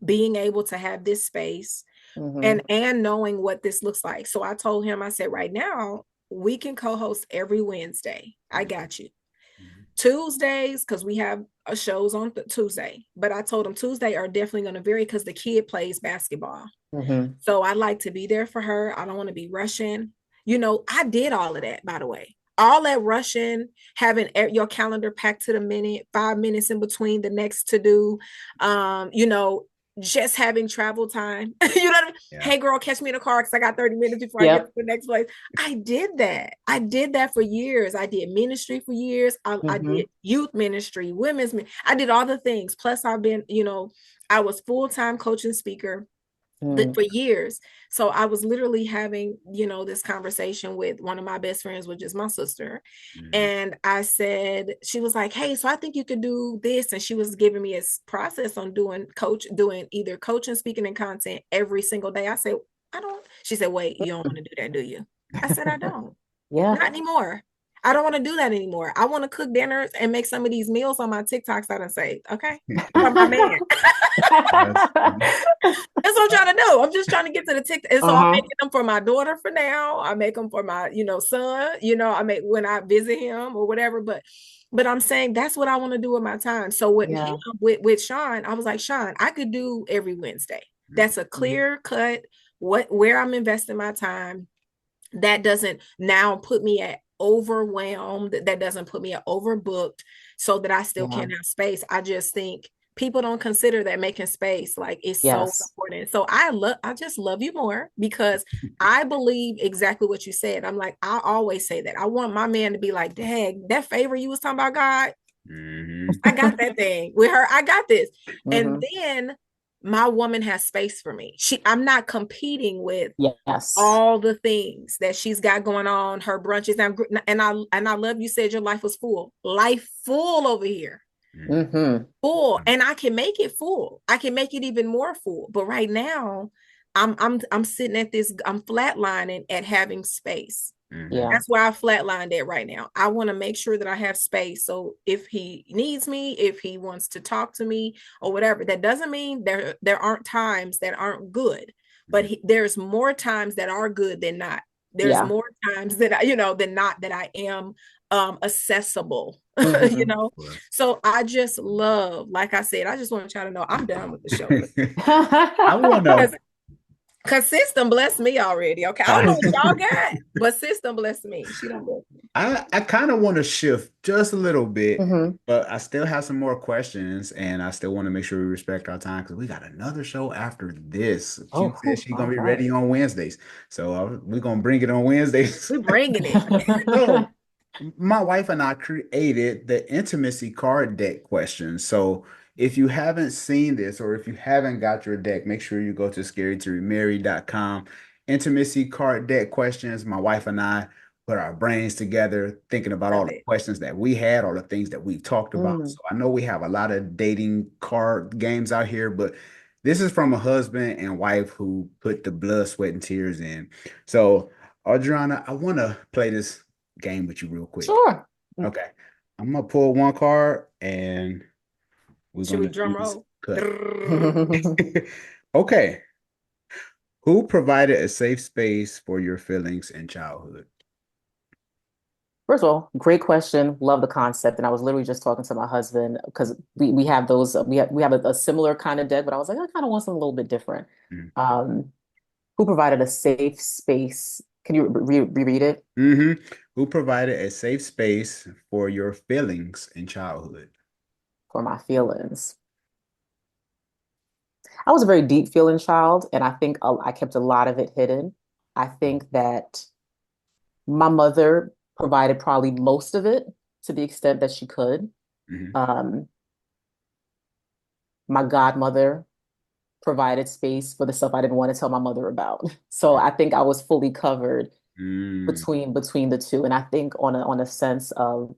Speaker 3: being able to have this space
Speaker 1: hmm
Speaker 3: and knowing what this looks like. So I told him, I said, right now, we can co-host every Wednesday. I got you.
Speaker 2: Mhm.
Speaker 3: Tuesdays, because we have shows on Tuesday. But I told him Tuesday are definitely going to vary because the kid plays basketball.
Speaker 1: hmm
Speaker 3: So I like to be there for her. I don't want to be rushing. I did all of that, by the way. All that rushing, having your calendar packed to the minute, 5 minutes in between the next to do, just having travel time. You know what I mean?
Speaker 2: Yeah.
Speaker 3: Hey, girl, catch me in the car because I got 30 minutes before I get to
Speaker 1: Yep.
Speaker 3: the next place. I did that. I did that for years. I did ministry for years. I
Speaker 1: hmm
Speaker 3: did youth ministry, women's ministry. I did all the things. Plus, I've been, I was full-time coach and speaker
Speaker 1: hmm
Speaker 3: for years. So I was literally having, this conversation with one of my best friends, which is my sister.
Speaker 2: Mhm.
Speaker 3: And I said, she was like, hey, so I think you could do this. And she was giving me a process on doing either coaching, speaking, and content every single day. I said, I don't. She said, wait, you don't want to do that, do you? I said, I don't.
Speaker 1: Yeah.
Speaker 3: Not anymore. I don't want to do that anymore. I want to cook dinners and make some of these meals on my TikToks I done saved. Okay. For my man.
Speaker 2: That's
Speaker 3: That's what I'm trying to do. I'm just trying to get to the TikTok. And so I'm
Speaker 1: Uh-huh.
Speaker 3: making them for my daughter for now. I make them for my, son, I make when I visit him or whatever. But I'm saying that's what I want to do with my time. So with him,
Speaker 1: Yeah.
Speaker 3: with Sean, I was like, Sean, I could do every Wednesday. That's a
Speaker 1: Mhm.
Speaker 3: clear cut where I'm investing my time. That doesn't now put me at overwhelmed, that doesn't put me at overbooked, so that I still
Speaker 1: Yeah.
Speaker 3: can have space. I just think people don't consider that making space like is so
Speaker 1: Yes.
Speaker 3: important. So I just love you more because I believe exactly what you said. I'm like, I always say that I want my man to be like, dang, that favor you was talking about, God,
Speaker 2: mm-hmm.
Speaker 3: I got that thing with her. I got this. And
Speaker 1: Hmm.
Speaker 3: then my woman has space for me. I'm not competing with
Speaker 1: Yes.
Speaker 3: all the things that she's got going on, her brunches, and I love you said your life was full. Life full over here.
Speaker 1: Hmm.
Speaker 3: Full. And I can make it full. I can make it even more full. But right now, I'm sitting at this, I'm flatlining at having space.
Speaker 2: Mm-hmm.
Speaker 1: Yeah.
Speaker 3: That's where I flatlined at right now. I want to make sure that I have space. So if he needs me, if he wants to talk to me or whatever, that doesn't mean there aren't times that aren't good, but there's more times that are good than not. There's
Speaker 1: Yeah.
Speaker 3: more times that than not that I am accessible, you
Speaker 1: Hmm.
Speaker 3: know. So I just love, like I said, I just want y'all to know I'm done with the show
Speaker 2: I want to.
Speaker 3: because system blessed me already. Okay, I don't know what y'all got, but system blessed me. She don't bless me.
Speaker 2: I kind of want to shift just a little bit,
Speaker 1: Hmm.
Speaker 2: but I still have some more questions, and I still want to make sure we respect our time because we got another show after this.
Speaker 1: Oh,
Speaker 2: Q said she's gonna
Speaker 1: all
Speaker 2: be
Speaker 1: right.
Speaker 2: ready on Wednesdays, so we're gonna bring it on Wednesdays.
Speaker 3: We bringing it.
Speaker 2: So my wife and I created the intimacy card deck question. So if you haven't seen this or if you haven't got your deck, make sure you go to scarytoremarry.com. Intimacy card deck questions. My wife and I put our brains together thinking about all
Speaker 3: Love
Speaker 2: the
Speaker 3: it.
Speaker 2: questions that we had, all the things that we talked about.
Speaker 1: Mm.
Speaker 2: So I know we have a lot of dating card games out here, but this is from a husband and wife who put the blood, sweat, and tears in. So, Adriana, I want to play this game with you real quick.
Speaker 1: Sure.
Speaker 2: Okay. I'm gonna pull one card and we're
Speaker 3: Should we
Speaker 2: gonna
Speaker 3: drum
Speaker 2: use
Speaker 3: roll?
Speaker 2: cut. Okay. Who provided a safe space for your feelings in childhood?
Speaker 1: First of all, great question. Love the concept. And I was literally just talking to my husband because we have those we have a similar kind of deck, but I was like, I kind of want something a little bit different. Um, who provided a safe space? Can you reread it?
Speaker 2: Mm-hmm. Who provided a safe space for your feelings in childhood?
Speaker 1: For my feelings? I was a very deep feeling child, and I think I kept a lot of it hidden. I think that my mother provided probably most of it to the extent that she could.
Speaker 2: Mm-hmm.
Speaker 1: Um, my godmother provided space for the stuff I didn't want to tell my mother about. So I think I was fully covered
Speaker 2: Mm-hmm.
Speaker 1: between the two. And I think on a sense of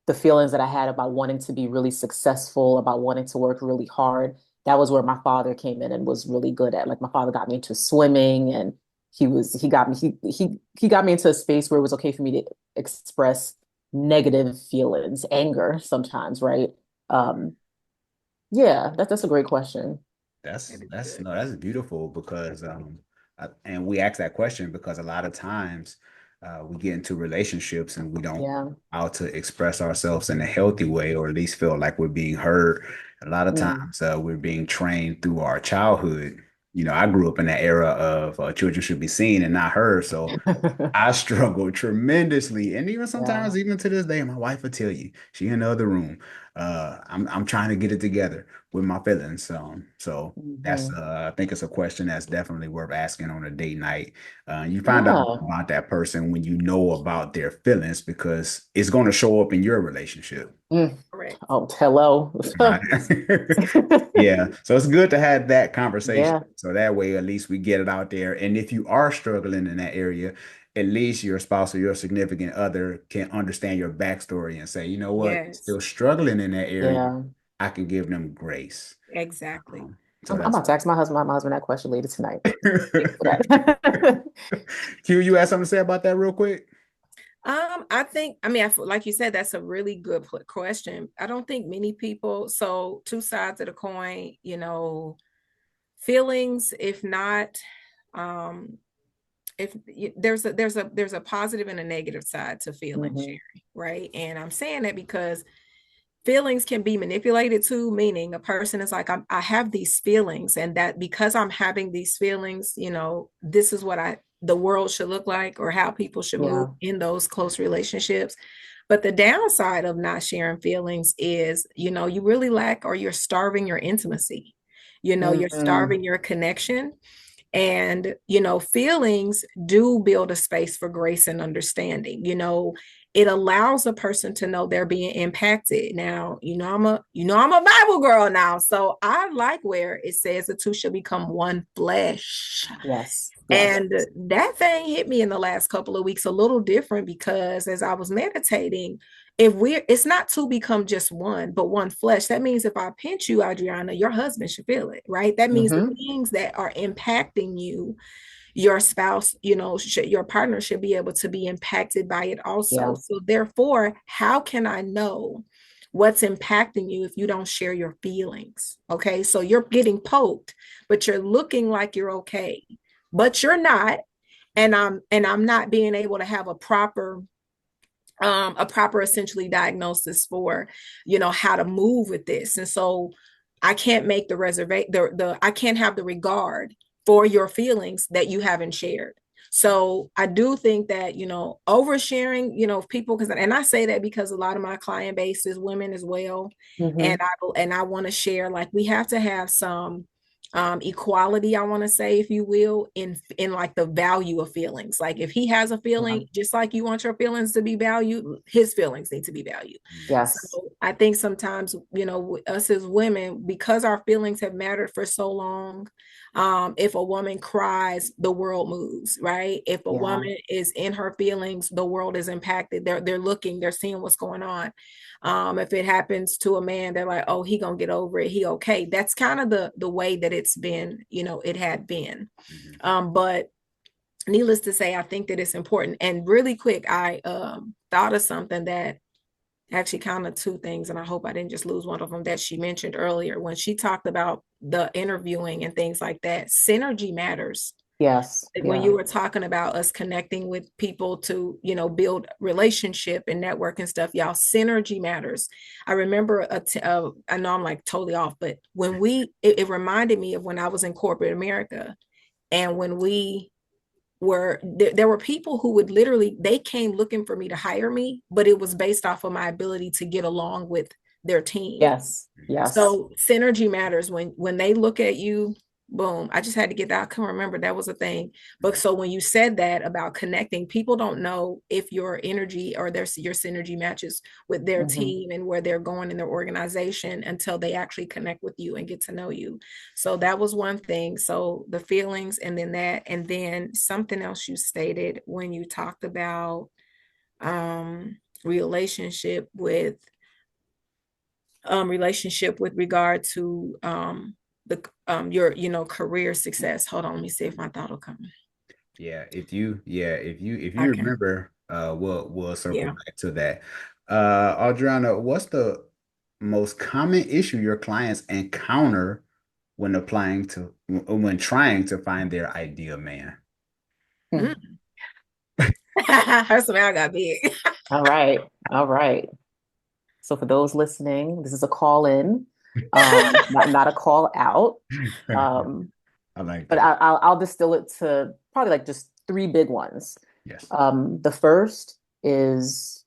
Speaker 1: the feelings that I had about wanting to be really successful, about wanting to work really hard, that was where my father came in and was really good at. Like my father got me into swimming and he got me he got me into a space where it was okay for me to express negative feelings, anger sometimes, right? Um, yeah, that's a great question.
Speaker 2: That's
Speaker 3: That is
Speaker 2: that's
Speaker 3: good.
Speaker 2: no, that's beautiful because and we ask that question because a lot of times we get into relationships and we don't
Speaker 1: Yeah.
Speaker 2: how to express ourselves in a healthy way or at least feel like we're being heard. A lot of
Speaker 1: Mm.
Speaker 2: times we're being trained through our childhood. You know, I grew up in that era of children should be seen and not heard. So I struggle tremendously, and even
Speaker 1: Yeah.
Speaker 2: sometimes, even to this day, my wife will tell you she in the other room. I'm trying to get it together with my feelings. So that's
Speaker 1: Hmm.
Speaker 2: I think it's a question that's definitely worth asking on a date night. You find out
Speaker 1: Yeah.
Speaker 2: about that person when you know about their feelings because it's going to show up in your relationship.
Speaker 1: Mm.
Speaker 3: Correct.
Speaker 1: Oh, hello.
Speaker 2: Right. Yeah. So it's good to have that conversation.
Speaker 1: Yeah.
Speaker 2: So that way, at least we get it out there. And if you are struggling in that area, at least your spouse or your significant other can understand your backstory and say, you know what,
Speaker 3: Yes,
Speaker 2: still struggling in that area.
Speaker 1: Yeah.
Speaker 2: I can give them grace.
Speaker 3: exactly.
Speaker 2: So
Speaker 1: I'm
Speaker 2: that's
Speaker 1: about to ask my husband that question later tonight. Thanks for
Speaker 2: Q, you have something to say about that real quick?
Speaker 3: I think, I mean, like you said, that's a really good question. I don't think many people, so two sides of the coin, feelings, if not, um, if there's a positive and a negative side to feeling
Speaker 1: Mm-hmm.
Speaker 3: sharing, right? And I'm saying that because feelings can be manipulated too, meaning a person is like, I have these feelings, and that because I'm having these feelings, this is what the world should look like, or how people should move
Speaker 1: Yeah.
Speaker 3: in those close relationships. But the downside of not sharing feelings is, you really lack, or you're starving your intimacy. You're
Speaker 1: Mm-hmm.
Speaker 3: starving your connection. And, feelings do build a space for grace and understanding. It allows a person to know they're being impacted. Now, I'm a Bible girl now. So I like where it says the two shall become one flesh.
Speaker 1: Yes. Yes.
Speaker 3: And that thing hit me in the last couple of weeks a little different, because as I was meditating, it's not to become just one, but one flesh. That means if I pinch you, Adriana, your husband should feel it, right? That means the
Speaker 1: Mm-hmm.
Speaker 3: things that are impacting you, your spouse, your partner should be able to be impacted by it also.
Speaker 1: Yeah.
Speaker 3: So therefore, how can I know what's impacting you if you don't share your feelings? Okay, so you're getting poked, but you're looking like you're okay, but you're not. And I'm not being able to have a proper essentially diagnosis for how to move with this. And so I can't make the reservation, the I can't have the regard for your feelings that you haven't shared. So I do think that oversharing, people, because, and I say that because a lot of my client base is women as well.
Speaker 1: Mm-hmm.
Speaker 3: And I want to share, like, we have to have some equality, I want to say, if you will, in like the value of feelings. Like, if he has a
Speaker 1: Yeah.
Speaker 3: feeling, just like you want your feelings to be valued, his feelings need to be valued. So
Speaker 1: Yes.
Speaker 3: I think sometimes, us as women, because our feelings have mattered for so long, if a woman cries, the world moves, right? If a
Speaker 1: Yeah.
Speaker 3: woman is in her feelings, the world is impacted. They're looking, they're seeing what's going on. If it happens to a man, they're like, oh, he gonna get over it, he okay. That's kind of the way that it's been, it had been.
Speaker 2: Mhm.
Speaker 3: But needless to say, I think that it's important. And really quick, I thought of something that actually, kind of two things, and I hope I didn't just lose one of them, that she mentioned earlier when she talked about the interviewing and things like that. Synergy matters.
Speaker 1: Yes.
Speaker 3: Like, when
Speaker 1: Yeah.
Speaker 3: you were talking about us connecting with people to, build relationship and network and stuff, y'all, synergy matters. I remember, I know I'm like totally off, but when it reminded me of when I was in corporate America, and when there were people who would literally, they came looking for me to hire me, but it was based off of my ability to get along with their team.
Speaker 1: Yes. Yes.
Speaker 3: So synergy matters. When they look at you, boom. I just had to get that. I can remember that was a thing. But so when you said that about connecting, people don't know if your energy or your synergy matches with their
Speaker 1: Mm-hmm.
Speaker 3: team and where they're going in their organization until they actually connect with you and get to know you. So that was one thing. So the feelings, and then that, and then something else you stated when you talked about relationship with regard to the your career success. Hold on, let me see if my thought will come.
Speaker 2: If you
Speaker 3: Okay.
Speaker 2: remember, we'll circle
Speaker 3: Yeah.
Speaker 2: back to that. Adriana, what's the most common issue your clients encounter when trying to find their ideal man?
Speaker 3: Mm. Her smile got big.
Speaker 1: All right. All right. So for those listening, this is a call in, not a call out. Um,
Speaker 2: I like
Speaker 1: but
Speaker 2: that.
Speaker 1: I'll distill it to probably like just three big ones.
Speaker 2: Yes.
Speaker 1: The first is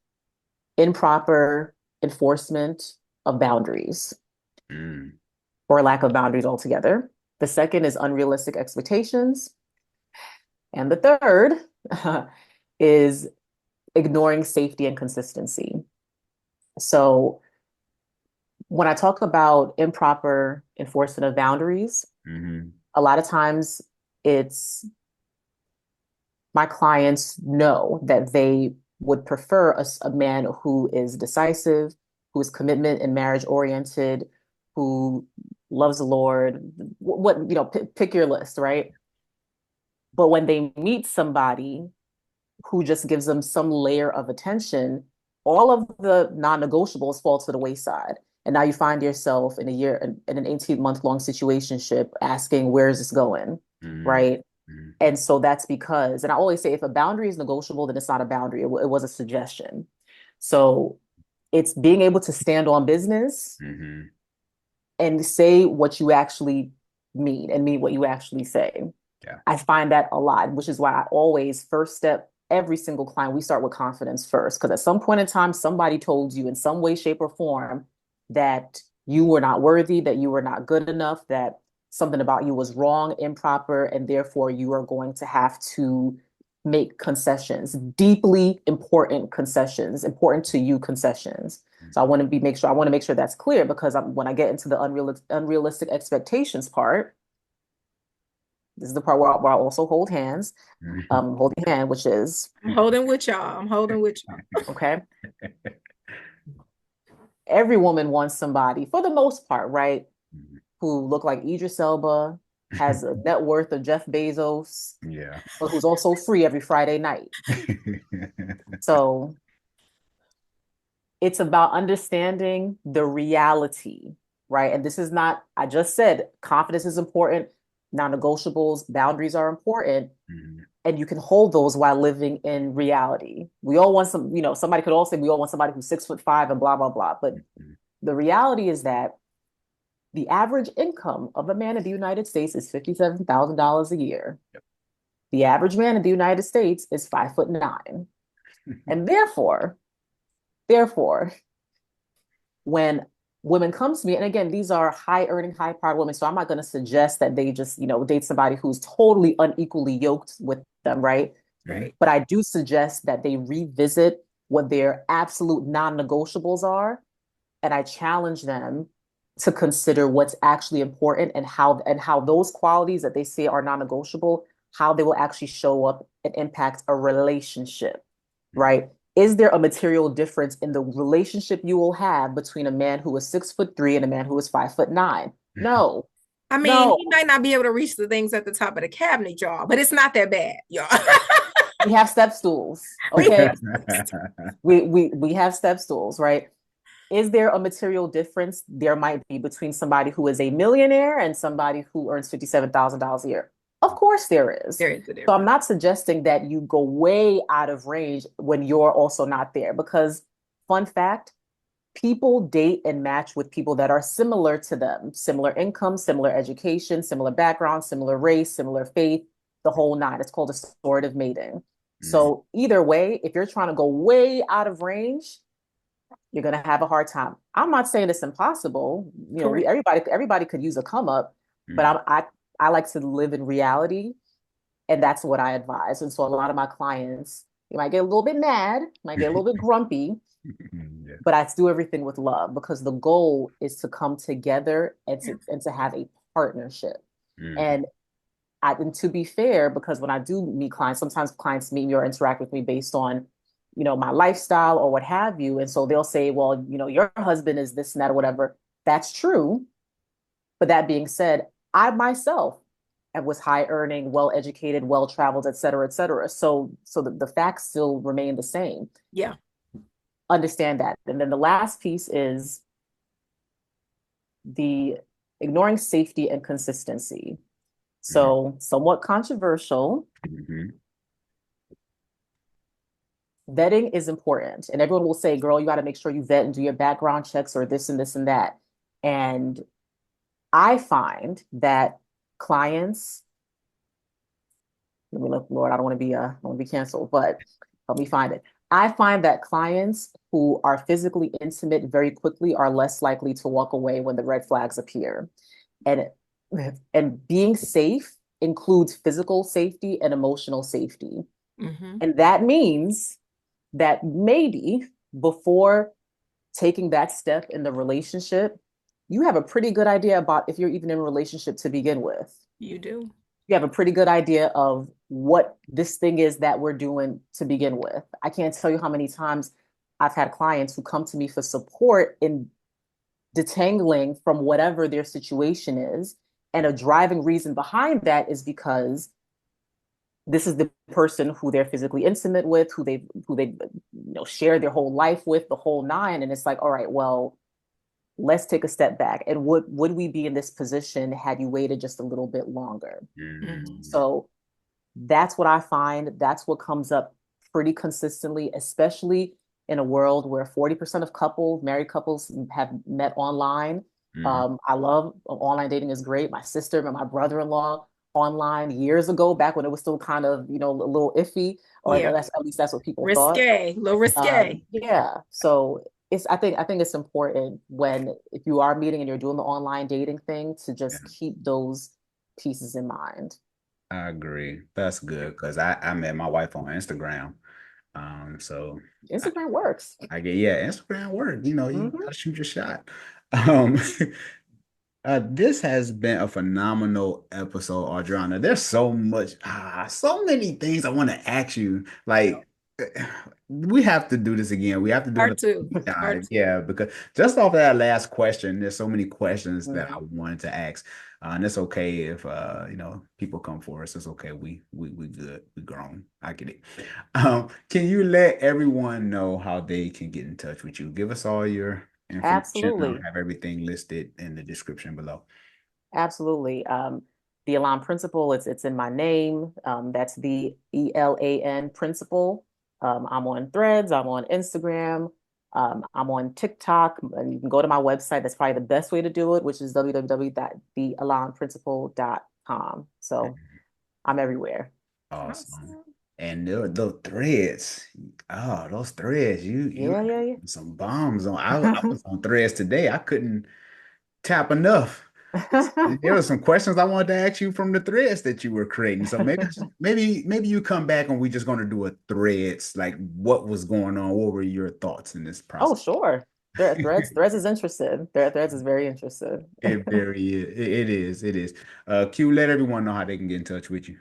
Speaker 1: improper enforcement of boundaries
Speaker 2: Mm.
Speaker 1: or lack of boundaries altogether. The second is unrealistic expectations. And the third is ignoring safety and consistency. So when I talk about improper enforcement of boundaries,
Speaker 2: Hmm.
Speaker 1: a lot of times it's my clients know that they would prefer a man who is decisive, who is commitment and marriage oriented, who loves the Lord, pick your list, right? But when they meet somebody who just gives them some layer of attention, all of the non-negotiables fall to the wayside. And now you find yourself in a year in an 18-month-long situationship asking, where is this going?
Speaker 2: Mm-hmm.
Speaker 1: Right. And so that's because, and I always say, if a boundary is negotiable, then it's not a boundary. It was a suggestion. So it's being able to stand on business
Speaker 2: Mm-hmm.
Speaker 1: and say what you actually mean and mean what you actually say.
Speaker 2: Yeah.
Speaker 1: I find that a lot, which is why I always first step every single client, we start with confidence first. Because at some point in time, somebody told you in some way, shape, or form that you were not worthy, that you were not good enough, that something about you was wrong, improper, and therefore you are going to have to make concessions, deeply important concessions, important to you concessions. So I want to make sure that's clear, because when I get into the unrealistic expectations part, this is the part where I also hold hands, holding hand, which is
Speaker 3: I'm holding with y'all. I'm holding with y'all.
Speaker 1: okay. Every woman wants somebody, for the most part, right, who look like Idris Elba, has a net worth of Jeff Bezos,
Speaker 2: Yeah.
Speaker 1: but who's also free every Friday night. So it's about understanding the reality, right? And this is not, I just said, confidence is important, non-negotiables, boundaries are important, and you can hold those while living in reality. We all want somebody could all say we all want somebody who's 6'5" and blah, blah, blah. But the reality is that the average income of a man in the United States is $57,000 a year.
Speaker 2: Yep.
Speaker 1: The average man in the United States is 5'9". And therefore, when women come to me, and again, these are high earning, high powered women. So I'm not going to suggest that they just, date somebody who's totally unequally yoked with them, right?
Speaker 3: Right.
Speaker 1: But I do suggest that they revisit what their absolute non-negotiables are. And I challenge them to consider what's actually important, and how those qualities that they say are non-negotiable, how they will actually show up and impact a relationship, right? Is there a material difference in the relationship you will have between a man who is 6'3" and a man who is 5'9"? No.
Speaker 3: I mean,
Speaker 1: No.
Speaker 3: he might not be able to reach the things at the top of the cabinet, y'all, but it's not that bad, y'all.
Speaker 1: We have step stools, okay? We have step stools, right? Is there a material difference? There might be, between somebody who is a millionaire and somebody who earns $57,000 a year. Of course there is.
Speaker 3: There is a
Speaker 1: So
Speaker 3: difference.
Speaker 1: I'm not suggesting that you go way out of range when you're also not there, because fun fact, people date and match with people that are similar to them, similar income, similar education, similar background, similar race, similar faith, the whole nine. It's called assortative mating. So either way, if you're trying to go way out of range, you're going to have a hard time. I'm not saying it's impossible. Everybody could use a come up, but I like to live in reality, and that's what I advise. And so a lot of my clients, you might get a little bit mad, might get a little bit grumpy, but I do everything with love, because the goal is to come together and to have a partnership. And to be fair, because when I do meet clients, sometimes clients meet me or interact with me based on, my lifestyle or what have you. And so they'll say, well, your husband is this and that or whatever. That's true. But that being said, I myself was high earning, well educated, well traveled, et cetera, et cetera. So the facts still remain the same.
Speaker 3: Yeah.
Speaker 1: Understand that. And then the last piece is the ignoring safety and consistency. So somewhat controversial. Vetting is important. And everyone will say, girl, you got to make sure you vet and do your background checks or this and this and that. And I find that clients, let me look, Lord, I don't want to be canceled, but help me find it. I find that clients who are physically intimate very quickly are less likely to walk away when the red flags appear. And being safe includes physical safety and emotional safety. And that means that maybe before taking that step in the relationship, you have a pretty good idea about if you're even in a relationship to begin with.
Speaker 3: You do.
Speaker 1: You have a pretty good idea of what this thing is that we're doing to begin with. I can't tell you how many times I've had clients who come to me for support in detangling from whatever their situation is. And a driving reason behind that is because this is the person who they're physically intimate with, who they share their whole life with, the whole nine. And it's like, all right, well, let's take a step back. And would we be in this position had you waited just a little bit longer?
Speaker 3: Mhm.
Speaker 1: So that's what I find. That's what comes up pretty consistently, especially in a world where 40% of couples, married couples, have met online.
Speaker 2: Mm-hmm.
Speaker 1: I love online dating is great. My sister and my brother-in-law online years ago, back when it was still kind of, a little iffy, or
Speaker 3: Yeah.
Speaker 1: that's at least that's what people thought.
Speaker 3: Risque, a little risque.
Speaker 1: Yeah. So I think it's important when if you are meeting and you're doing the online dating thing to
Speaker 2: Yeah,
Speaker 1: just keep those pieces in mind.
Speaker 2: I agree. That's good because I met my wife on Instagram. So I,
Speaker 1: Instagram works.
Speaker 2: I get, yeah, Instagram work. You
Speaker 1: Hmm.
Speaker 2: gotta shoot your shot. Um, this has been a phenomenal episode, Adriana. There's so many things I want to ask you. Like, we have to do this again. We have to do
Speaker 3: Part
Speaker 2: another
Speaker 3: two.
Speaker 2: deep
Speaker 3: Part
Speaker 2: dive.
Speaker 3: two.
Speaker 2: Yeah, because just off that last question, there's so many questions that I
Speaker 1: Hmm.
Speaker 2: wanted to ask. And it's okay if people come for us. It's okay. We good. We grown. I get it. Can you let everyone know how they can get in touch with you? Give us all your information. I'll
Speaker 1: Absolutely.
Speaker 2: have everything listed in the description below.
Speaker 1: Absolutely. The Elan principle, it's in my name. That's the ELAN principle. I'm on Threads, I'm on Instagram, I'm on TikTok, and you can go to my website. That's probably the best way to do it, which is www.theelanprinciple.com. So I'm everywhere.
Speaker 2: Awesome.
Speaker 3: Awesome.
Speaker 2: And those threads, those threads, you
Speaker 1: Yeah, yeah,
Speaker 2: some bombs on. I
Speaker 1: yeah.
Speaker 2: was on threads today. I couldn't tap enough. There were some questions I wanted to ask you from the threads that you were creating. So maybe you come back and we just going to do a threads, like what was going on, what were your thoughts in this
Speaker 1: Oh,
Speaker 2: process?
Speaker 1: sure. Threads is interested. Threads is very interested.
Speaker 2: It very is. It is. It is. Q, let everyone know how they can get in touch with you.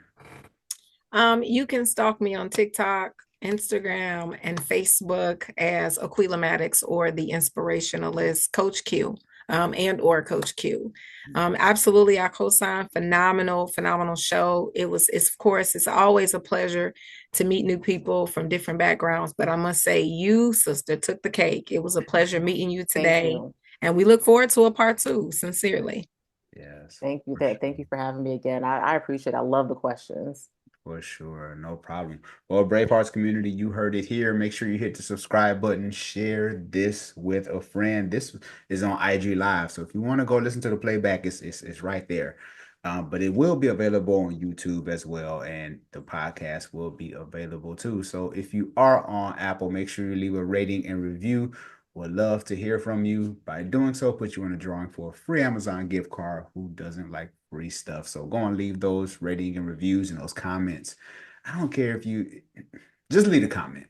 Speaker 3: You can stalk me on TikTok, Instagram, and Facebook as aqueelamaddox or the inspirationalist Coach Q, and or Coach Q. Absolutely, I co-sign. Phenomenal, phenomenal show. It's of course, it's always a pleasure to meet new people from different backgrounds. But I must say, you, sister, took the cake. It was a pleasure meeting you
Speaker 1: Thank
Speaker 3: today,
Speaker 1: you.
Speaker 3: and we look forward to a part two. Sincerely.
Speaker 2: Yes,
Speaker 1: Thank you.
Speaker 2: for sure.
Speaker 1: Thank you for having me again. I appreciate it. I love the questions.
Speaker 2: For sure, no problem. Well, Bravehearts community, you heard it here. Make sure you hit the subscribe button, share this with a friend. This is on IG Live, so if you want to go listen to the playback, it's right there. But it will be available on YouTube as well, and the podcast will be available too. So if you are on Apple, make sure you leave a rating and review. Would love to hear from you. By doing so, put you in a drawing for a free Amazon gift card. Who doesn't like free stuff? So go and leave those rating and reviews and those comments. I don't care if you just leave a comment.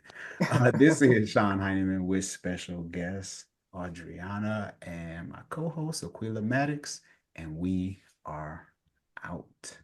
Speaker 2: This is Sean Heineman with special guest Adriana and my co-host Aqueela Maddox, and we are out.